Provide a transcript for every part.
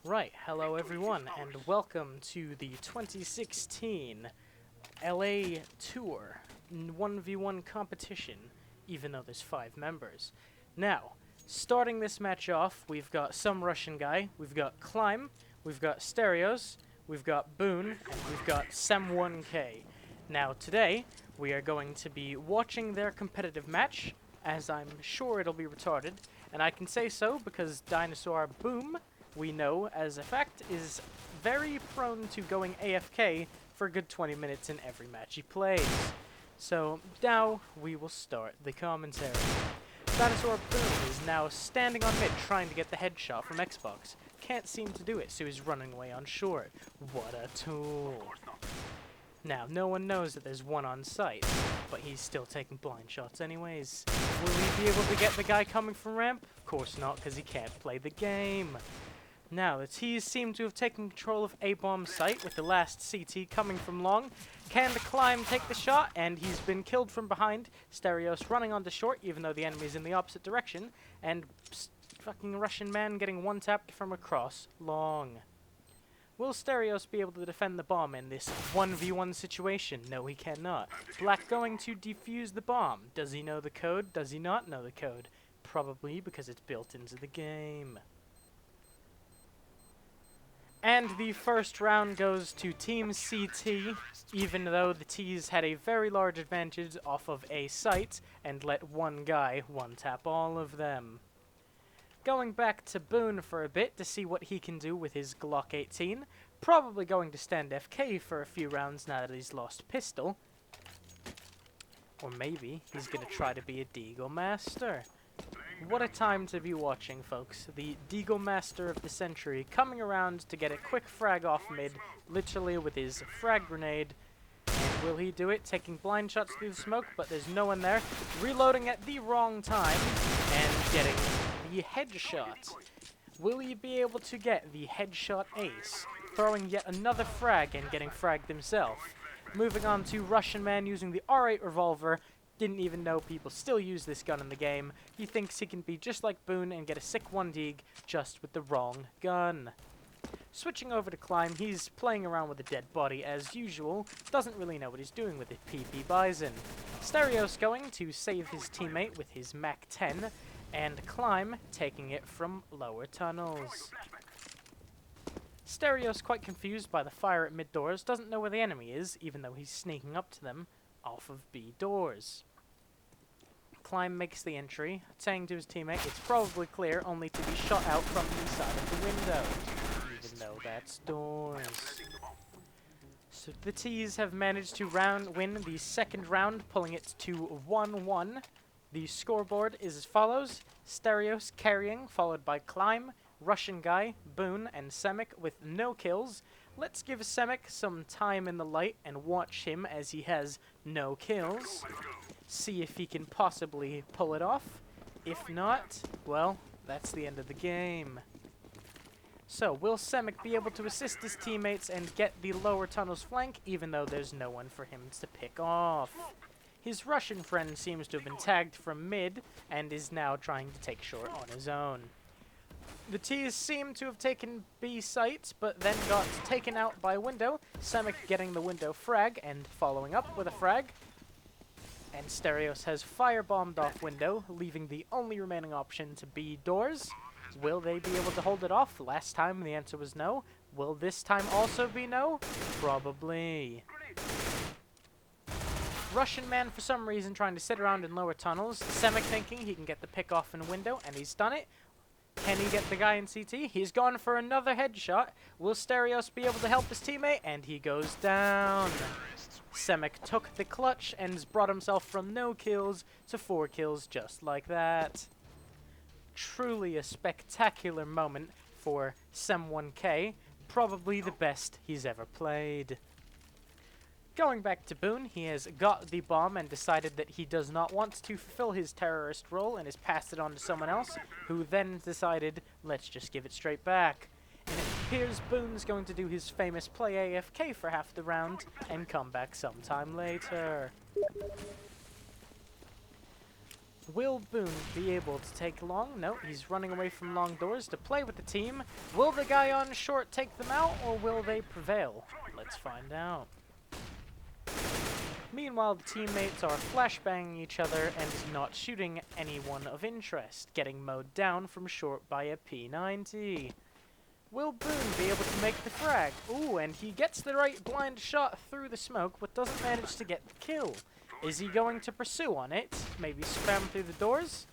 Right, hello everyone, and welcome to the 2016 LA Tour 1v1 competition, even though there's 5 members. Now, starting this match off, we've got some Russian guy, we've got Climb, we've got Stereos, we've got Boon, and we've got Sem1K. Now today, we are going to be watching their competitive match, as I'm sure it'll be retarded, and I can say so because DINOSOWER Boom, we know as a fact, is very prone to going AFK for a good 20 minutes in every match he plays. So now we will start the commentary. DINOSOWER Boom is now standing on mid trying to get the headshot from Xbox. Can't seem to do it, so he's running away on short. What a tool. Now, no one knows that there's one on site, but he's still taking blind shots anyways. Will he be able to get the guy coming from ramp? Of course not, because he can't play the game. Now, the T's seem to have taken control of A-bomb site with the last CT coming from long. Can the Climb take the shot? And he's been killed from behind. Stereos running onto short, even though the enemy's in the opposite direction. And fucking Russian man getting one-tapped from across long. Will Stereos be able to defend the bomb in this 1v1 situation? No, he cannot. Black going to defuse the bomb. Does he know the code? Does he not know the code? Probably because it's built into the game. And the first round goes to Team CT, even though the T's had a very large advantage off of A site and let one guy one-tap all of them. Going back to Boon for a bit to see what he can do with his Glock 18. Probably going to stand FK for a few rounds now that he's lost pistol. Or maybe he's going to try to be a Deagle Master. What a time to be watching, folks. The Deagle Master of the century coming around to get a quick frag off mid, literally with his frag grenade. And will he do it? Taking blind shots through the smoke, but there's no one there. Reloading at the wrong time and getting the headshot. Will he be able to get the headshot ace? Throwing yet another frag and getting fragged himself. Moving on to Russian man using the R8 revolver. Didn't even know people still use this gun in the game. He thinks he can be just like Boon and get a sick 1-dig just with the wrong gun. Switching over to Climb, he's playing around with a dead body as usual. Doesn't really know what he's doing with his PP Bison. Stereos going to save his teammate with his MAC-10. And Climb taking it from lower tunnels. Stereos quite confused by the fire at mid doors, doesn't know where the enemy is, even though he's sneaking up to them off of B doors. Climb makes the entry, saying to his teammate it's probably clear, only to be shot out from the side of the window, even though that's doors. So the T's have managed to win the second round, pulling it to 1-1. The scoreboard is as follows: Stereos carrying, followed by Climb, Russian guy, Boon, and Semic with no kills. Let's give Semic some time in the light and watch him as he has no kills. See if he can possibly pull it off. If not, well, that's the end of the game. So, will Semic be able to assist his teammates and get the lower tunnel's flank, even though there's no one for him to pick off? His Russian friend seems to have been tagged from mid, and is now trying to take short on his own. The T's seem to have taken B site, but then got taken out by window. Semic getting the window frag, and following up with a frag. And Stereos has firebombed off window, leaving the only remaining option to be doors. Will they be able to hold it off? Last time the answer was no. Will this time also be no? Probably. Russian man for some reason trying to sit around in lower tunnels. Semic thinking he can get the pick off in a window, and he's done it. Can he get the guy in CT? He's gone for another headshot. Will Stereos be able to help his teammate? And he goes down. Semic took the clutch and has brought himself from no kills to 4 kills just like that. Truly a spectacular moment for Sem1K. Probably the best he's ever played. Going back to Boon, he has got the bomb and decided that he does not want to fulfill his terrorist role and has passed it on to someone else, who then decided, let's just give it straight back. And it appears Boon's going to do his famous play AFK for half the round and come back sometime later. Will Boon be able to take long? No, he's running away from long doors to play with the team. Will the guy on short take them out, or will they prevail? Let's find out. Meanwhile, the teammates are flashbanging each other and not shooting anyone of interest, getting mowed down from short by a P90. Will Boon be able to make the frag? Ooh, and he gets the right blind shot through the smoke, but doesn't manage to get the kill. Is he going to pursue on it? Maybe spam through the doors?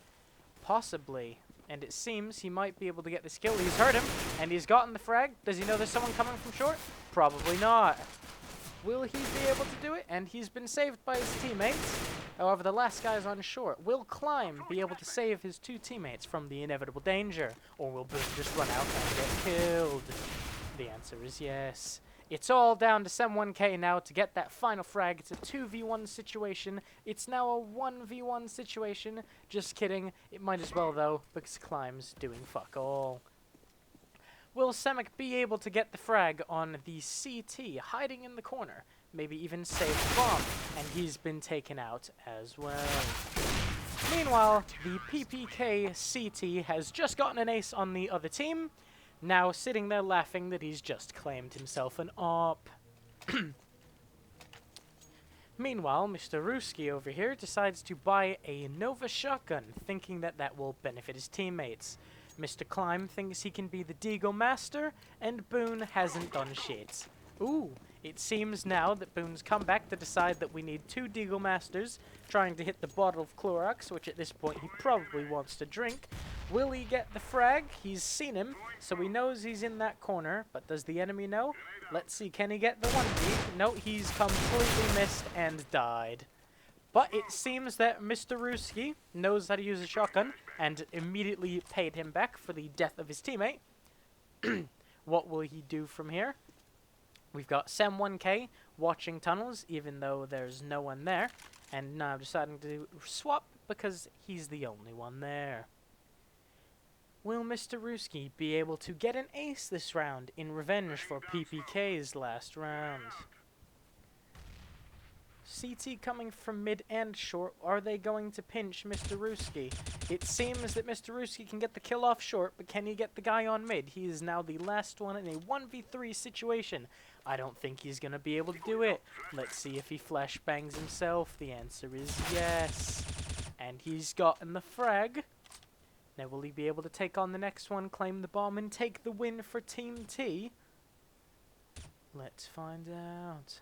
Possibly. And it seems he might be able to get this kill. He's heard him, and he's gotten the frag. Does he know there's someone coming from short? Probably not. Will he be able to do it? And he's been saved by his teammates. However, the last guy's on short. Will Climb be able to save his two teammates from the inevitable danger? Or will Boon just run out and get killed? The answer is yes. It's all down to Sem1K now to get that final frag. It's a 2v1 situation. It's now a 1v1 situation. Just kidding. It might as well, though, because Climb's doing fuck all. Will Semic be able to get the frag on the CT hiding in the corner? Maybe even save the bomb. And he's been taken out as well. Meanwhile, the PPK CT has just gotten an ace on the other team. Now sitting there laughing that he's just claimed himself an op. Meanwhile, Mr. Ruski over here decides to buy a Nova shotgun, thinking that that will benefit his teammates. Mr. Climb thinks he can be the Deagle Master, and Boon hasn't done shit. Ooh, it seems now that Boon's come back to decide that we need two Deagle Masters, trying to hit the bottle of Clorox, which at this point he probably wants to drink. Will he get the frag? He's seen him, so he knows he's in that corner, but does the enemy know? Let's see, can he get the one deep? No, he's completely missed and died. But it seems that Mr. Ruski knows how to use a shotgun and immediately paid him back for the death of his teammate. What will he do from here? We've got Sem1K watching tunnels, even though there's no one there, and now deciding to swap because he's the only one there. Will Mr. Ruski be able to get an ace this round in revenge for PPK's last round? CT coming from mid and short. Are they going to pinch Mr. Ruski? It seems that Mr. Ruski can get the kill off short, but can he get the guy on mid? He is now the last one in a 1v3 situation. I don't think he's going to be able to do it. Let's see if he flashbangs himself. The answer is yes. And he's gotten the frag. Now will he be able to take on the next one, claim the bomb, and take the win for Team T? Let's find out.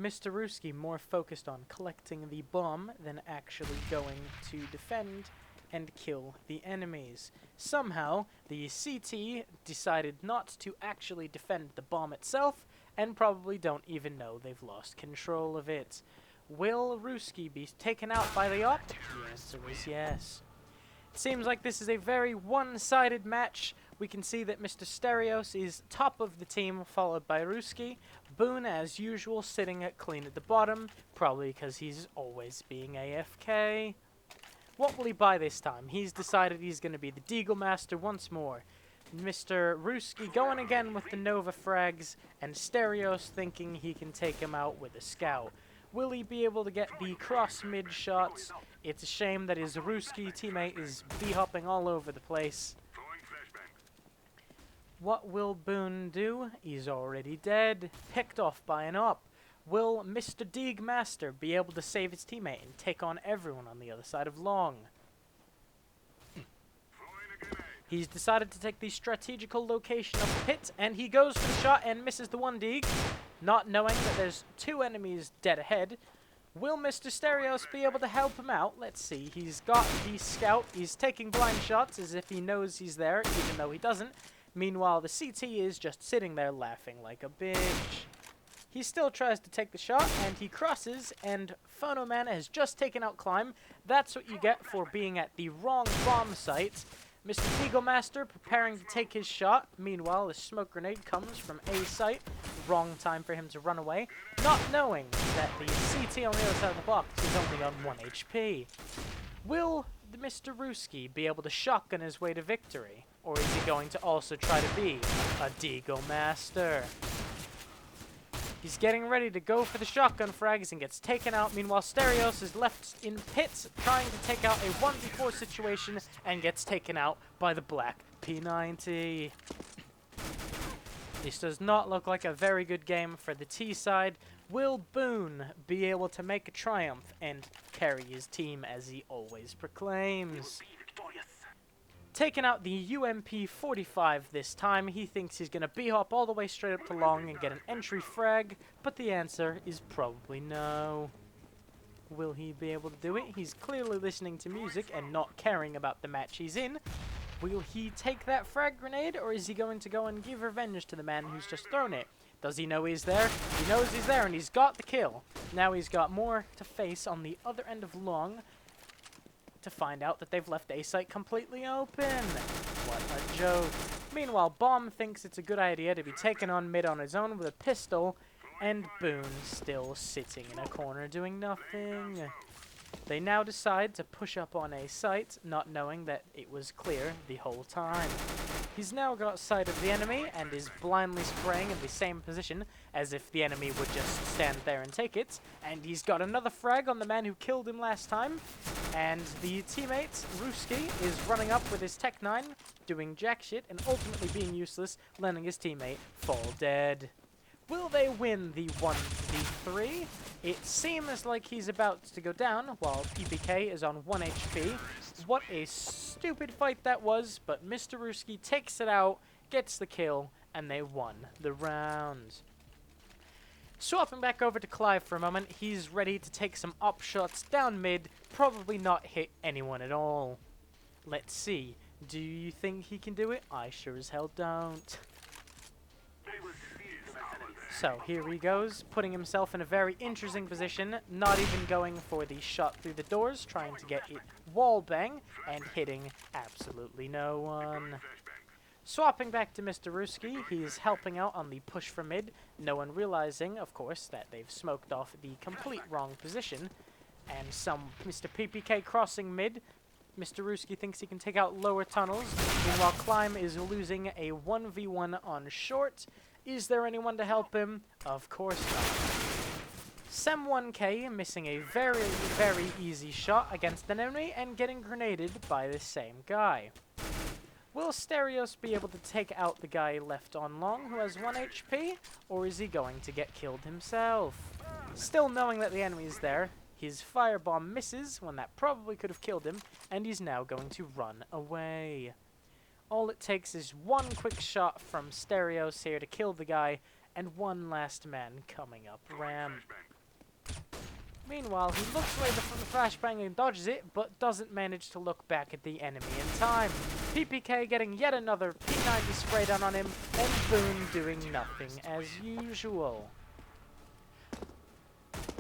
Mr. Ruski more focused on collecting the bomb than actually going to defend and kill the enemies. Somehow, the CT decided not to actually defend the bomb itself, and probably don't even know they've lost control of it. Will Ruski be taken out by the op? The answer is yes. It seems like this is a very one-sided match. We can see that Mr. Stereos is top of the team, followed by Ruski. Boon, as usual, sitting clean at the bottom, probably because he's always being AFK. What will he buy this time? He's decided he's going to be the Deagle Master once more. Mr. Ruski going again with the Nova frags, and Stereos thinking he can take him out with a scout. Will he be able to get the cross-mid shots? It's a shame that his Ruski teammate is b-hopping all over the place. What will Boon do? He's already dead, picked off by an op. Will Mr. Deag Master be able to save his teammate and take on everyone on the other side of long? He's decided to take the strategical location of the pit, and he goes for the shot and misses the one Deag, not knowing that there's two enemies dead ahead. Will Mr. Stereos be able to help him out? Let's see. He's got the scout. He's taking blind shots as if he knows he's there, even though he doesn't. Meanwhile, the CT is just sitting there laughing like a bitch. He still tries to take the shot, and he crosses, and Phonoman has just taken out Climb. That's what you get for being at the wrong bomb site. Mr. Deagle Master preparing to take his shot. Meanwhile, a smoke grenade comes from A site. Wrong time for him to run away, not knowing that the CT on the other side of the box is only on 1 HP. Will Mr. Ruski be able to shotgun his way to victory? Or is he going to also try to be a Deagle Master? He's getting ready to go for the shotgun frags and gets taken out. Meanwhile, Stereos is left in pits trying to take out a 1v4 situation and gets taken out by the black P90. This does not look like a very good game for the T side. Will Boon be able to make a triumph and carry his team as he always proclaims? Taking out the UMP-45 this time, he thinks he's going to B-hop all the way straight up to long and get an entry frag, but the answer is probably no. Will he be able to do it? He's clearly listening to music and not caring about the match he's in. Will he take that frag grenade, or is he going to go and give revenge to the man who's just thrown it? Does he know he's there? He knows he's there, and he's got the kill. Now he's got more to face on the other end of long to find out that they've left A site completely open. What a joke. Meanwhile, Bomb thinks it's a good idea to be taken on mid on his own with a pistol, and Boon still sitting in a corner doing nothing. They now decide to push up on A site, not knowing that it was clear the whole time. He's now got sight of the enemy and is blindly spraying in the same position as if the enemy would just stand there and take it. And he's got another frag on the man who killed him last time. And the teammate, Ruski, is running up with his Tech 9, doing jack shit and ultimately being useless, letting his teammate fall dead. Will they win the 1v3? It seems like he's about to go down while PPK is on 1 HP. What a stupid fight that was, but Mr. Ruski takes it out, gets the kill, and they won the round. Swapping back over to Clive for a moment, he's ready to take some op shots down mid, probably not hit anyone at all. Let's see. Do you think he can do it? I sure as hell don't. So here he goes, putting himself in a very interesting position, not even going for the shot through the doors, trying to get it wall bang, and hitting absolutely no one. Swapping back to Mr. Ruski, he's helping out on the push for mid, no one realizing, of course, that they've smoked off the complete wrong position, and some Mr. PPK crossing mid. Mr. Ruski thinks he can take out lower tunnels, meanwhile Climb is losing a 1v1 on short. Is there anyone to help him? Of course not. Sem1k missing a very, very easy shot against an enemy and getting grenaded by the same guy. Will Stereos be able to take out the guy left on long who has 1 HP, or is he going to get killed himself? Still knowing that the enemy is there, his firebomb misses when that probably could have killed him, and he's now going to run away. All it takes is one quick shot from Stereos here to kill the guy, and one last man coming up ramp. Meanwhile, he looks away from the flashbang and dodges it, but doesn't manage to look back at the enemy in time. PPK getting yet another P90 spray down on him, and Boon doing nothing as usual.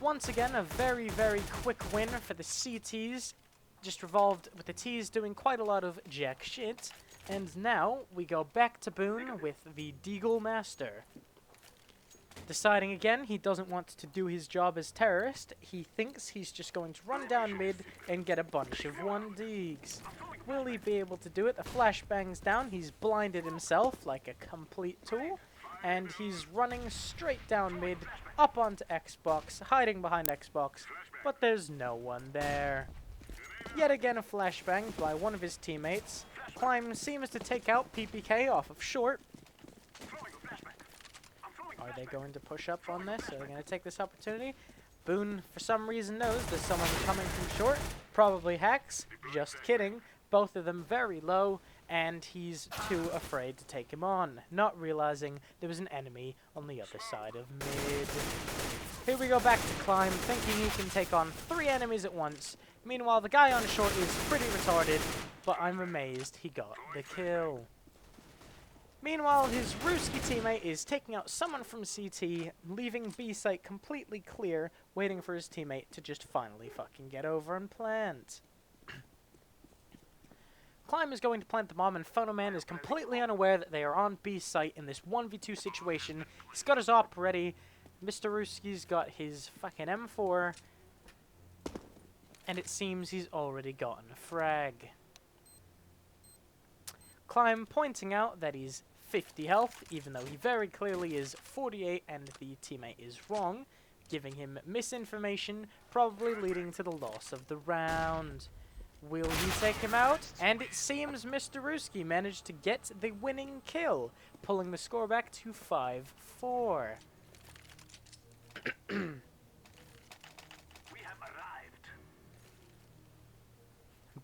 Once again, a very, very quick win for the CTs. Just revolved with the T's doing quite a lot of jack shit. And now, we go back to Boon with the Deagle Master. Deciding again he doesn't want to do his job as terrorist, he thinks he's just going to run down mid and get a bunch of 1Ds. Will he be able to do it? The flashbang's down, he's blinded himself like a complete tool, and he's running straight down mid, up onto Xbox, hiding behind Xbox, but there's no one there. Yet again a flashbang by one of his teammates. Climb seems to take out PPK off of short. Are they going to push up on this? Are they going to take this opportunity? Boon, for some reason, knows there's someone coming from short. Probably hacks. Just kidding. Both of them very low, and he's too afraid to take him on, not realizing there was an enemy on the other side of mid. Here we go back to Climb, thinking he can take on 3 enemies at once. Meanwhile, the guy on short is pretty retarded, but I'm amazed he got the kill. Meanwhile, his Ruski teammate is taking out someone from CT, leaving B site completely clear, waiting for his teammate to just finally fucking get over and plant. Climb is going to plant the bomb, and Phonoman is completely unaware that they are on B site in this 1v2 situation. He's got his op ready. Mr. Ruski's got his fucking M4. And it seems he's already gotten a frag. Climb pointing out that he's 50 health, even though he very clearly is 48 and the teammate is wrong, giving him misinformation, probably leading to the loss of the round. Will he take him out? And it seems Mr. Ruski managed to get the winning kill, pulling the score back to 5-4.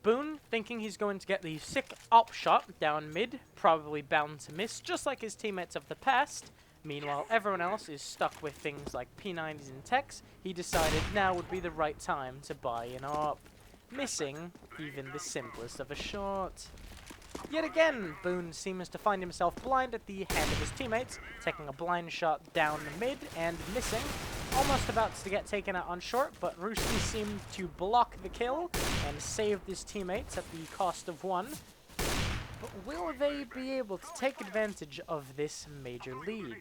Boon, thinking he's going to get the sick op shot down mid, probably bound to miss, just like his teammates of the past. Meanwhile, everyone else is stuck with things like P90s and techs. He decided now would be the right time to buy an op, missing even the simplest of a shot. Yet again, Boon seems to find himself blind at the hand of his teammates, taking a blind shot down the mid and missing. Almost about to get taken out on short, but Ruski seemed to block the kill and saved his teammates at the cost of 1. But will they be able to take advantage of this major lead?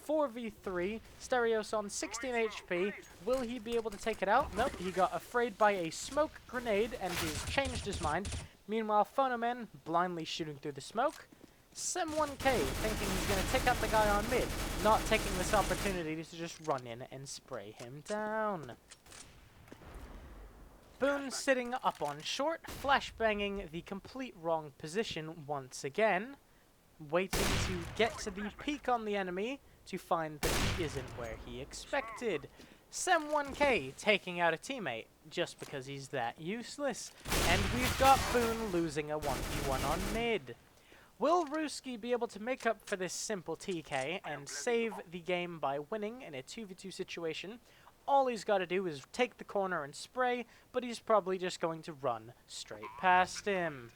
4v3, Stereos on 16 HP. Will he be able to take it out? Nope, he got afraid by a smoke grenade and he's changed his mind. Meanwhile, Phonoman blindly shooting through the smoke. Sem1k thinking he's going to take out the guy on mid, not taking this opportunity to just run in and spray him down. Boon sitting up on short, flashbanging the complete wrong position once again, waiting to get to the peak on the enemy to find that he isn't where he expected. Sem1k taking out a teammate just because he's that useless, and we've got Boon losing a 1v1 on mid. Will Ruski be able to make up for this simple TK and save the game by winning in a 2v2 situation? All he's got to do is take the corner and spray, but he's probably just going to run straight past him.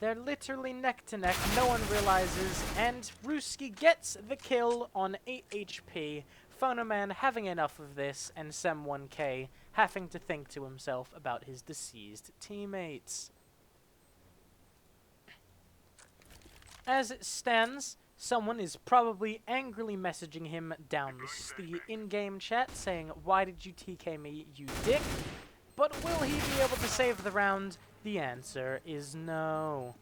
They're literally neck to neck, no one realizes, and Ruski gets the kill on 8 HP. Phonoman having enough of this, and Sem1k having to think to himself about his deceased teammates. As it stands, someone is probably angrily messaging him down the in-game chat saying, "Why did you TK me, you dick?" But will he be able to save the round? The answer is no.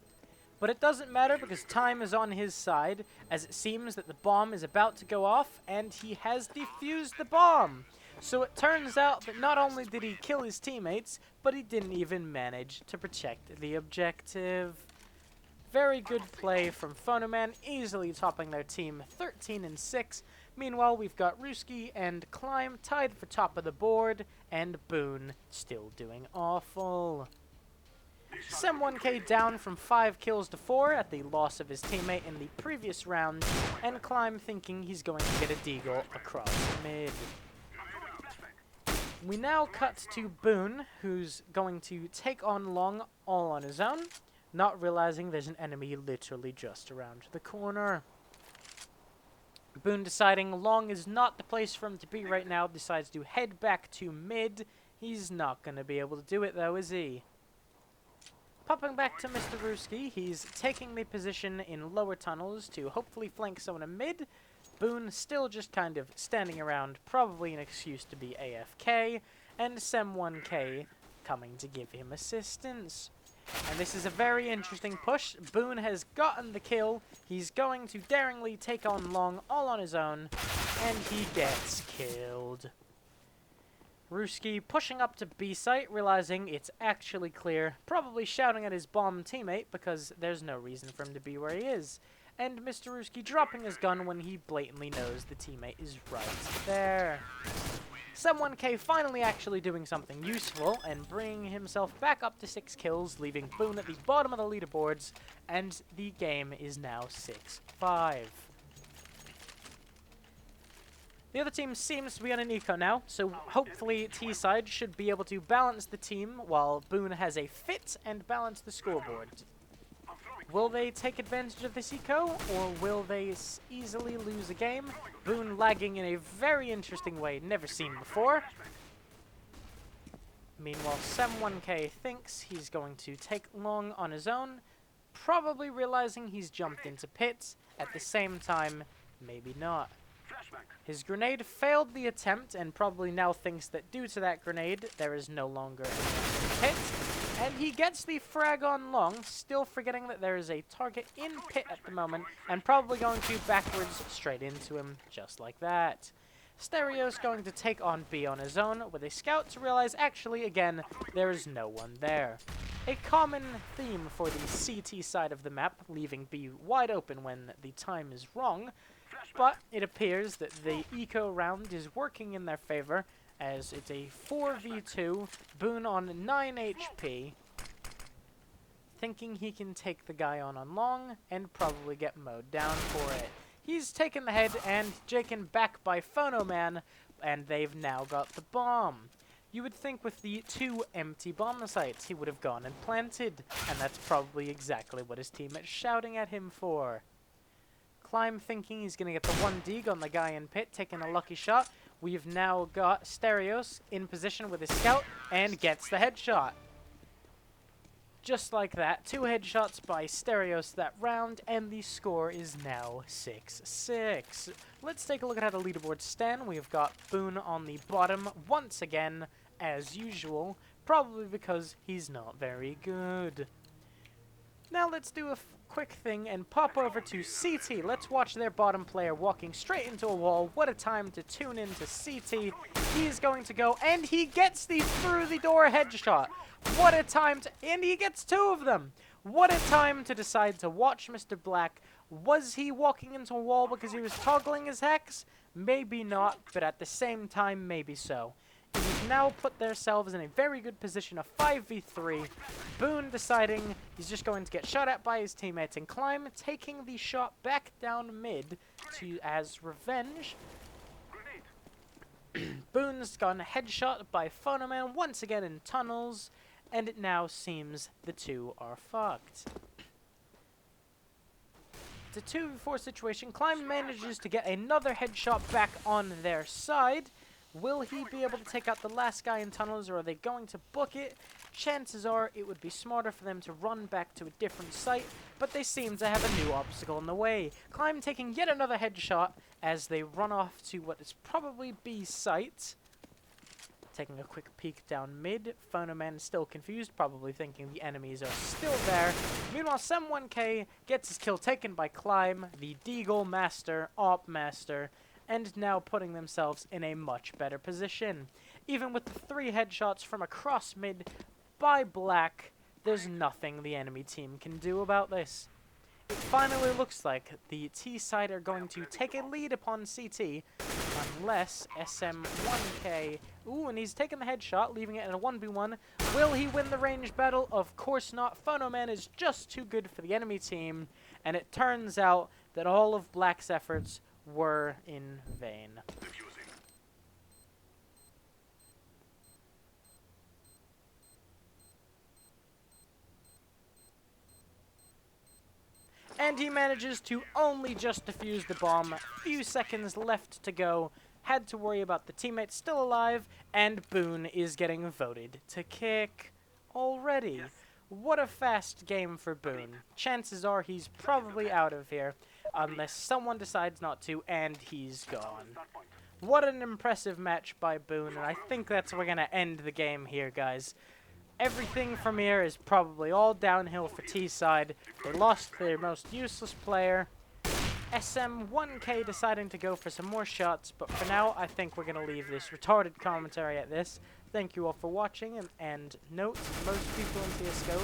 But it doesn't matter because time is on his side, as it seems that the bomb is about to go off, and he has defused the bomb. So it turns out that not only did he kill his teammates, but he didn't even manage to protect the objective. Very good play from Phonoman, easily topping their team 13-6. Meanwhile, we've got Ruski and Climb tied for top of the board, and Boon still doing awful. Sem1k down from 5 kills to 4 at the loss of his teammate in the previous round, and Climb thinking he's going to get a deagle across mid. We now cut to Boon, who's going to take on Long all on his own, not realizing there's an enemy literally just around the corner. Boon deciding Long is not the place for him to be right now, decides to head back to mid. He's not going to be able to do it though, is he? Popping back to Mr. Ruski, he's taking the position in lower tunnels to hopefully flank someone in mid. Boon still just kind of standing around, probably an excuse to be AFK, and Sem1k coming to give him assistance. And this is a very interesting push. Boon has gotten the kill. He's going to daringly take on Long all on his own, and he gets killed. Ruski pushing up to B site, realizing it's actually clear, probably shouting at his bomb teammate because there's no reason for him to be where he is. And Mr. Ruski dropping his gun when he blatantly knows the teammate is right there. Sem1k finally actually doing something useful and bringing himself back up to 6 kills, leaving Boon at the bottom of the leaderboards, and the game is now 6-5. The other team seems to be on an eco now, so hopefully T-side should be able to balance the team while Boon has a fit and balance the scoreboard. Will they take advantage of this eco, or will they easily lose a game? Boon lagging in a very interesting way, never seen before. Meanwhile, Sem1k thinks he's going to take Long on his own, probably realizing he's jumped into pits. At the same time, maybe not. His grenade failed the attempt and probably now thinks that due to that grenade, there is no longer a pit. and he gets the frag on long, still forgetting that there is a target in pit at the moment, and probably going to backwards straight into him, just like that. Stereo's going to take on B on his own with a scout to realize, actually, again, there is no one there. A common theme for the CT side of the map, leaving B wide open when the time is wrong, but it appears that the eco round is working in their favor, as it's a 4v2, Boon on 9 HP, thinking he can take the guy on long and probably get mowed down for it. He's taken the head and taken back by Phonoman, and they've now got the bomb. You would think with the 2 empty bomb sites he would have gone and planted, and that's probably exactly what his teammate's shouting at him for. Climb thinking he's going to get the 1 dig on the guy in pit, taking a lucky shot. We've now got Stereos in position with his scout and gets the headshot. Just like that, 2 headshots by Stereos that round, and the score is now 6-6. Let's take a look at how the leaderboards stand. We've got Boon on the bottom once again, as usual, probably because he's not very good. Now let's do a quick thing and pop over to CT. Let's watch their bottom player walking straight into a wall. What a time to tune into CT. He's going to go, and he gets the through-the-door headshot. What a time to... and he gets 2 of them. What a time to decide to watch Mr. Black. Was he walking into a wall because he was toggling his hex? Maybe not, but at the same time, maybe so. He's now put themselves in a very good position of 5v3. Boon deciding he's just going to get shot at by his teammates and Climb, taking the shot back down mid to as revenge. Boon's gotten headshot by Phonoman once again in tunnels, and it now seems the 2 are fucked. It's a 2v4 situation. Climb manages to get another headshot back on their side. Will he be able to take out the last guy in tunnels, or are they going to book it? Chances are it would be smarter for them to run back to a different site, but they seem to have a new obstacle in the way. Climb taking yet another headshot as they run off to what is probably B's site. Taking a quick peek down mid, Phonoman is still confused, probably thinking the enemies are still there. Meanwhile, Sem1K gets his kill taken by Climb, the Deagle Master, Op Master, and now putting themselves in a much better position. Even with the 3 headshots from across mid by Black, there's nothing the enemy team can do about this. It finally looks like the T side are going to take a lead upon CT, unless SM1K... Ooh, and he's taken the headshot, leaving it in a 1v1. Will he win the range battle? Of course not. Phonoman is just too good for the enemy team, and it turns out that all of Black's efforts were in vain. And he manages to only just defuse the bomb. Few seconds left to go. Had to worry about the teammates still alive, and Boon is getting voted to kick already. Yes. What a fast game for Boon. Chances are he's probably out of here, unless someone decides not to, and he's gone. What an impressive match by Boon, and I think that's where we're going to end the game here, guys. Everything from here is probably all downhill for T-side. They lost their most useless player. SM1K deciding to go for some more shots, but for now, I think we're going to leave this retarded commentary at this. Thank you all for watching, and note, most people in CSGO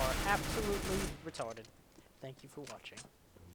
are absolutely retarded. Thank you for watching.